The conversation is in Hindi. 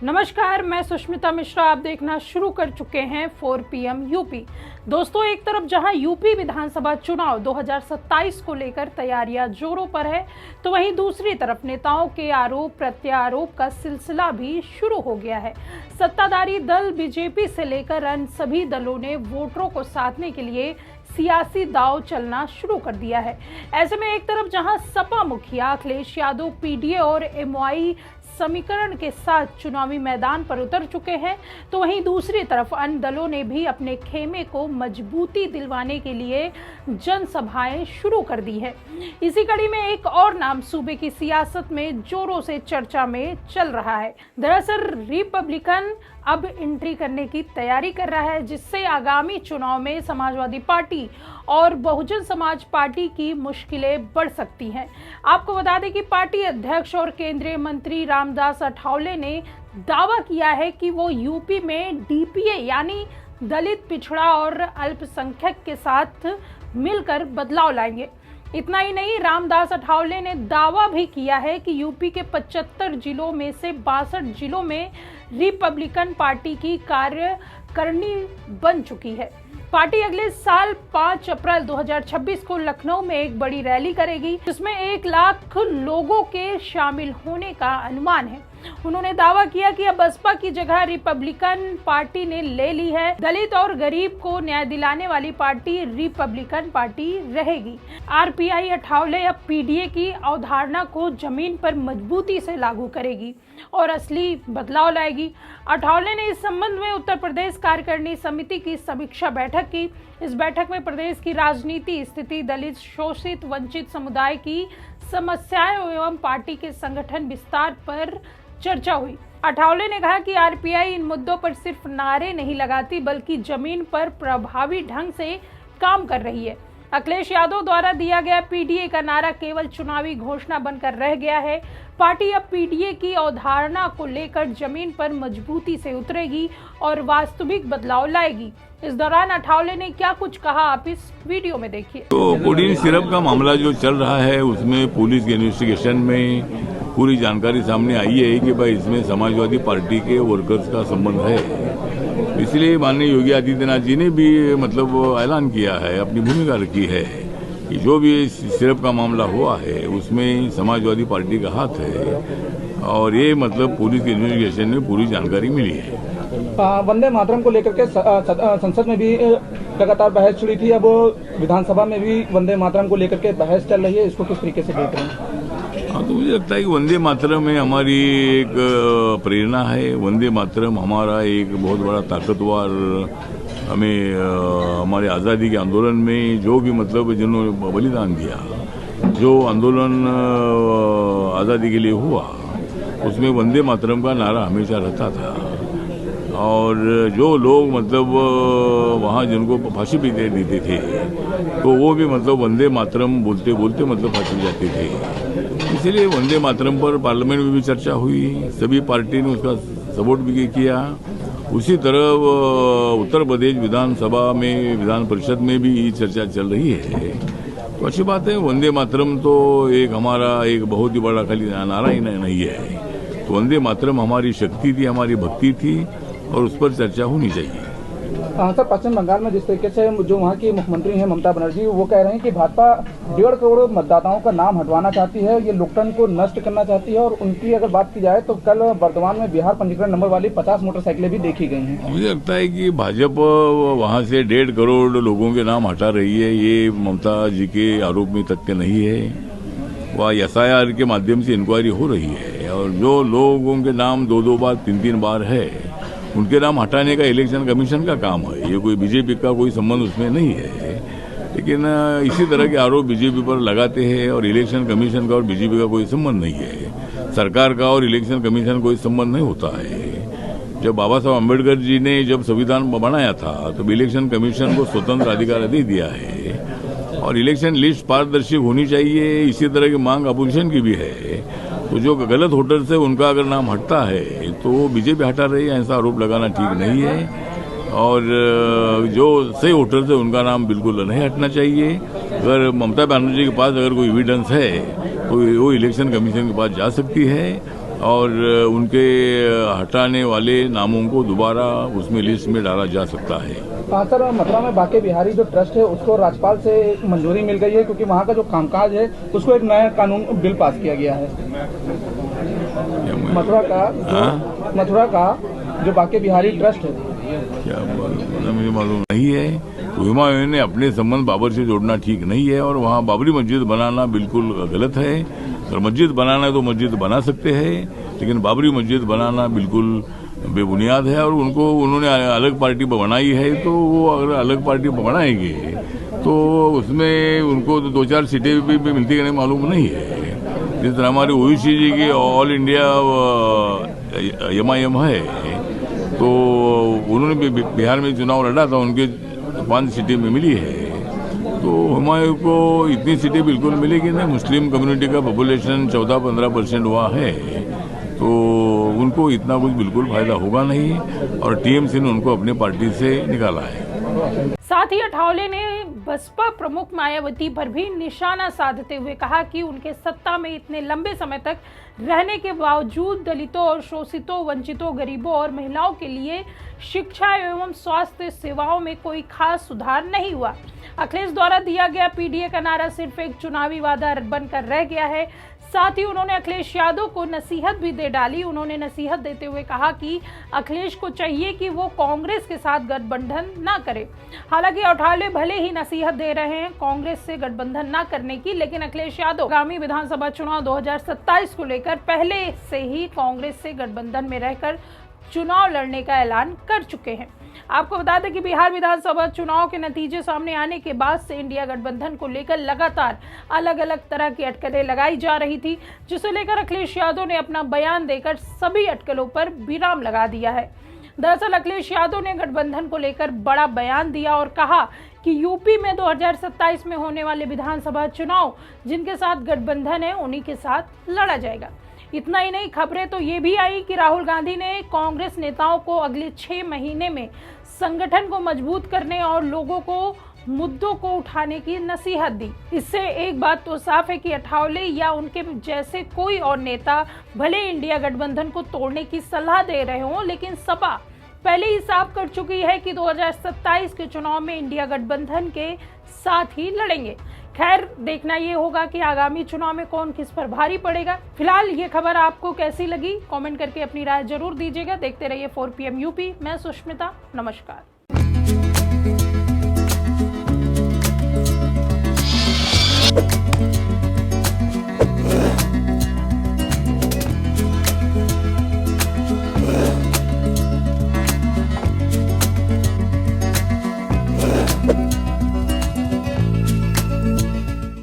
नमस्कार, मैं सुष्मिता मिश्रा। आप देखना शुरू कर चुके हैं 4 PM यूपी। दोस्तों, एक तरफ जहां यूपी विधानसभा चुनाव 2027 को लेकर तैयारियां जोरों पर है, तो वहीं दूसरी तरफ नेताओं के आरोप प्रत्यारोप का सिलसिला भी शुरू हो गया है। सत्ताधारी दल बीजेपी से लेकर अन्य सभी दलों ने वोटरों को साधने के लिए सियासी दांव चलना शुरू कर दिया है। ऐसे में एक तरफ जहां सपा मुखिया अखिलेश यादव पीडीए और एमवाई समीकरण के साथ चुनावी मैदान पर उतर चुके हैं, तो वहीं दूसरी तरफ अन्य दलों ने भी अपने खेमे को मजबूती दिलवाने के लिए जनसभाएं शुरू कर दी है। इसी कड़ी में एक और नाम सूबे की सियासत में जोरों से चर्चा में चल रहा है। दरअसल रिपब्लिकन अब एंट्री करने की तैयारी कर रहा है, जिससे आगामी चुनाव में समाजवादी पार्टी और बहुजन समाज पार्टी की मुश्किलें बढ़ सकती हैं। आपको बता दें कि पार्टी अध्यक्ष और केंद्रीय मंत्री रामदास अठावले ने दावा किया है कि वो यूपी में डीपीए यानी दलित, पिछड़ा और अल्पसंख्यक के साथ मिलकर बदलाव लाएंगे। इतना ही नहीं, रामदास अठावले ने दावा भी किया है कि यूपी के 75 जिलों में से 62 जिलों में रिपब्लिकन पार्टी की कार्यकारिणी बन चुकी है। पार्टी अगले साल 5 अप्रैल 2026 को लखनऊ में एक बड़ी रैली करेगी, जिसमें 1 लाख लोगों के शामिल होने का अनुमान है। उन्होंने दावा किया कि अब बसपा की जगह रिपब्लिकन पार्टी ने ले ली है। दलित और गरीब को न्याय दिलाने वाली पार्टी रिपब्लिकन पार्टी रहेगी। आरपीआई अठावले अब पीडीए की अवधारणा को जमीन पर मजबूती से लागू करेगी और असली बदलाव लाएगी। अठावले ने इस संबंध में उत्तर प्रदेश कार्यकारिणी समिति की समीक्षा बैठक की। इस बैठक में प्रदेश की राजनीति स्थिति, दलित, शोषित, वंचित समुदाय की समस्याएं एवं पार्टी के संगठन विस्तार पर चर्चा हुई। अठावले ने कहा कि आरपीआई इन मुद्दों पर सिर्फ नारे नहीं लगाती, बल्कि जमीन पर प्रभावी ढंग से काम कर रही है। अखिलेश यादव द्वारा दिया गया पीडीए का नारा केवल चुनावी घोषणा बनकर रह गया है। पार्टी अब पीडीए की अवधारणा को लेकर जमीन पर मजबूती से उतरेगी और वास्तविक बदलाव लाएगी। इस दौरान अठावले ने क्या कुछ कहा, आप इस वीडियो में देखिए। तो कोडीन सिरप का मामला जो चल रहा है, उसमें पुलिस के इन्वेस्टिगेशन में पूरी जानकारी सामने आई है कि भाई इसमें समाजवादी पार्टी के वर्कर्स का संबंध है। इसलिए माननीय योगी आदित्यनाथ जी ने भी ऐलान किया है, अपनी भूमिका रखी है कि जो भी सिरप का मामला हुआ है उसमें समाजवादी पार्टी का हाथ है, और ये पुलिस के इन्वेस्टिगेशन में पूरी जानकारी मिली है। वंदे मातरम को लेकर के संसद में भी लगातार बहस छिड़ी थी, अब विधानसभा में भी वंदे मातरम को लेकर के बहस चल रही है, इसको किस तरीके से देख रहे हैं? हाँ, तो मुझे लगता है कि वंदे मातरम में हमारी एक प्रेरणा है। वंदे मातरम हमारा एक बहुत बड़ा ताकतवर, हमें हमारे आज़ादी के आंदोलन में जो भी जिन्होंने बलिदान दिया, जो आंदोलन आज़ादी के लिए हुआ, उसमें वंदे मातरम का नारा हमेशा रहता था। और जो लोग वहाँ जिनको फांसी भी दे देते थे, तो वो भी वंदे मातरम बोलते बोलते फांसी जाते थे। इसलिए वंदे मातरम पर पार्लियामेंट में भी चर्चा हुई, सभी पार्टी ने उसका सपोर्ट भी किया। उसी तरह उत्तर प्रदेश विधानसभा में, विधान परिषद में भी चर्चा चल रही है। तो अच्छी बात है। वंदे मातरम तो एक हमारा एक बहुत ही बड़ा खाली नारा ही नहीं है। तो वंदे मातरम हमारी शक्ति थी, हमारी भक्ति थी, और उस पर चर्चा होनी चाहिए। सर, पश्चिम बंगाल में जिस तरीके से जो वहाँ की मुख्यमंत्री हैं ममता बनर्जी, वो कह रहे हैं कि भाजपा 1.5 करोड़ मतदाताओं का नाम हटवाना चाहती है, ये लोकतंत्र को नष्ट करना चाहती है। और उनकी अगर बात की जाए तो कल वर्धमान में बिहार पंजीकरण नंबर वाली 50 मोटरसाइकिलें भी देखी गई हैं। मुझे लगता है कि भाजपा वहाँ से 1.5 करोड़ लोगों के नाम हटा रही है, ये ममता जी के आरोप में तथ्य नहीं है। वह SIR के माध्यम से इंक्वायरी हो रही है, और जो लोगों के नाम 2-2 बार 3-3 बार है, उनके नाम हटाने का इलेक्शन कमीशन का काम है। ये कोई बीजेपी का कोई संबंध उसमें नहीं है। लेकिन इसी तरह के आरोप बीजेपी पर लगाते हैं, और इलेक्शन कमीशन का और बीजेपी का कोई संबंध नहीं है। सरकार का और इलेक्शन कमीशन कोई संबंध नहीं होता है। जब बाबा साहब अम्बेडकर जी ने जब संविधान बनाया था, तो इलेक्शन कमीशन को स्वतंत्र अधिकार दे दिया है, और इलेक्शन लिस्ट पारदर्शी होनी चाहिए। इसी तरह की मांग अपोजिशन की भी है। तो जो गलत वोटर से उनका अगर नाम हटता है, तो बीजेपी हटा रही है, ऐसा आरोप लगाना ठीक नहीं है। और जो सही वोटर से उनका नाम बिल्कुल नहीं हटना चाहिए। अगर ममता बनर्जी के पास अगर कोई एविडेंस है, तो वो इलेक्शन कमीशन के पास जा सकती है, और उनके हटाने वाले नामों को दोबारा उसमें लिस्ट में डाला जा सकता है। हाँ सर, मथुरा में बांके बिहारी जो ट्रस्ट है उसको राज्यपाल से मंजूरी मिल गई है, क्योंकि वहाँ का जो कामकाज है उसको एक नया कानून बिल पास किया गया है। मथुरा का जो बांके बिहारी ट्रस्ट है, क्या मुझे मालूम नहीं है। हुमायूं ने अपने संबंध बाबर से जोड़ना ठीक नहीं है और वहाँ बाबरी मस्जिद बनाना बिल्कुल गलत है। अगर मस्जिद बनाना है तो मस्जिद बना सकते हैं, लेकिन बाबरी मस्जिद बनाना बिल्कुल बेबुनियाद है। और उन्होंने अलग पार्टी बनाई है, तो वो अगर अलग पार्टी बनाएंगे तो उसमें उनको 2-4 सीटें भी मिलती है, मालूम नहीं है। जिस तरह हमारे ओवैसी जी की ऑल इंडिया MIM है, तो उन्होंने बिहार में चुनाव लड़ा था, उनके 5 सीटें में मिली है। तो हुमायूं को इतनी सीटें बिल्कुल मिलेगी नहीं। मुस्लिम कम्युनिटी का पॉपुलेशन 14-15% हुआ है, तो उनको इतना कुछ बिल्कुल फायदा होगा नहीं। और TMC ने उनको अपनी पार्टी से निकाला है। साथ ही अठावले ने बसपा प्रमुख मायावती पर भी निशाना साधते हुए कहा कि उनके सत्ता में इतने लंबे समय तक रहने के बावजूद दलितों और शोषितों, वंचितों, गरीबों और महिलाओं के लिए शिक्षा एवं स्वास्थ्य सेवाओं में कोई खास सुधार नहीं हुआ। अखिलेश द्वारा दिया गया PDA का नारा सिर्फ एक चुनावी वादा बनकर रह गया है। साथ ही उन्होंने अखिलेश यादव को नसीहत भी दे डाली। उन्होंने नसीहत देते हुए कहा कि अखिलेश को चाहिए कि वो कांग्रेस के साथ गठबंधन ना करे। हालांकि अठावले भले ही नसीहत दे रहे हैं कांग्रेस से गठबंधन ना करने की, लेकिन अखिलेश यादव आगामी विधानसभा चुनाव 2027 को लेकर पहले से ही कांग्रेस से गठबंधन में रहकर चुनाव लड़ने का ऐलान कर चुके हैं। आपको बता दें कि बिहार विधानसभा चुनाव के नतीजे सामने आने के बाद से इंडिया गठबंधन को लेकर लगातार अलग अलग तरह की अटकलें लगाई जा रही थी, जिसे लेकर अखिलेश यादव ने अपना बयान देकर सभी अटकलों पर विराम लगा दिया है। दरअसल अखिलेश यादव ने गठबंधन को लेकर बड़ा बयान दिया और कहा कि यूपी में 2027 में होने वाले विधानसभा चुनाव जिनके साथ गठबंधन है उन्हीं के साथ लड़ा जाएगा। इतना ही नहीं, खबरें तो ये भी आई कि राहुल गांधी ने कांग्रेस नेताओं को अगले 6 महीने में संगठन को मजबूत करने और लोगों को मुद्दों को उठाने की नसीहत दी। इससे एक बात तो साफ है कि अठावले या उनके जैसे कोई और नेता भले इंडिया गठबंधन को तोड़ने की सलाह दे रहे हों, लेकिन सपा पहले ही साफ कर चुकी है कि 2027 के चुनाव में इंडिया गठबंधन के साथ ही लड़ेंगे। खैर, देखना ये होगा कि आगामी चुनाव में कौन किस पर भारी पड़ेगा। फिलहाल ये खबर आपको कैसी लगी, कमेंट करके अपनी राय जरूर दीजिएगा। देखते रहिए 4 PM UP। मैं सुष्मिता, नमस्कार।